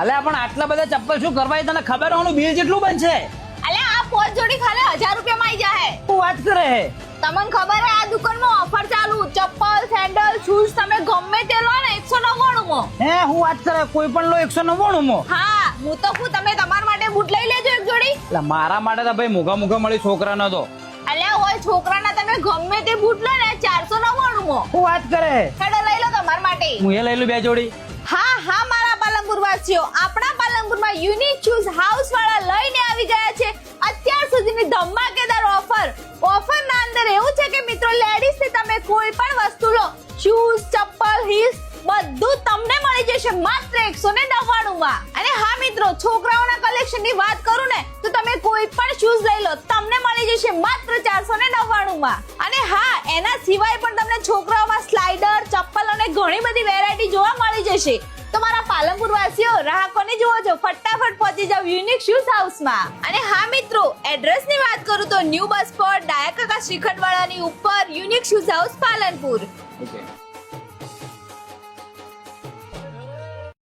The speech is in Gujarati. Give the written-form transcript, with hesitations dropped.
અલ્યા પણ આટલા બધા ચપ્પલ શું કરવા તને ખબર હોનું બિલ જેટલું બનશે? અલ્યા આ 5 જોડી ખાલી 1000 રૂપિયામાં આવી જાય. તું વાત કરે હે? તમને ખબર હે આ દુકાનમાં ઓફર ચાલુ, ચપ્પલ સેન્ડલ શૂઝ તમે ગમે તે લો ને 199 માં. હે હું વાત કરે? કોઈ પણ લો 199 માં. હા હું તો કહું તમે તમારા માટે બૂટ લઈ લેજો એક જોડી. એટલે મારા માટે તો ભાઈ મોઘા મળી છોકરાનો તો. અલ્યા ઓય છોકરાના તમે ગમે તે બૂટ લો ને 499 માં. હું વાત કરે? હેડો લઈ લો તમારા માટે. હું એ લઈ લઉં 2 જોડી. હા મારા પાલનપુર વાસીઓ, આપણા પાલનપુરમાં યુનિક શૂઝ હાઉસ વાળા લઈને આવી ગયા છે અત્યાર સુધીની ધમાકેદાર ઓફર ના અંદર એવું છે કે મિત્રો લેડીઝ થી તમે કોઈ પણ વસ્તુ લો, શૂઝ ચપ્પલ હીલ્સ બધું તમને મળી જશે માત્ર 199 માં. અને હા મિત્રો છોકરાઓના કલેક્શન ની વાત કરું ને તો તમે કોઈ પણ શૂઝ લઈ લો તમને મળી જશે માત્ર 499 માં. અને હા એના સિવાય પણ તમને છોકરાઓમાં સ્લાઇડર ચપ્પલ અને ઘણી બધી વેરાયટી જોવા મળી જશે. તો મારા પાલનપુર વાસીઓ રાહ કોની જુઓ છો, ફટાફટ પહોંચી જાવ યુનિક શૂઝ હાઉસમાં. અને હા મિત્રો એડ્રેસ ની વાત કરું તો ન્યૂ બસ સ્પોટ ડાયાકાકા શ્રીખંડવાળાની ઉપર unique shoes house Palanpur. Okay.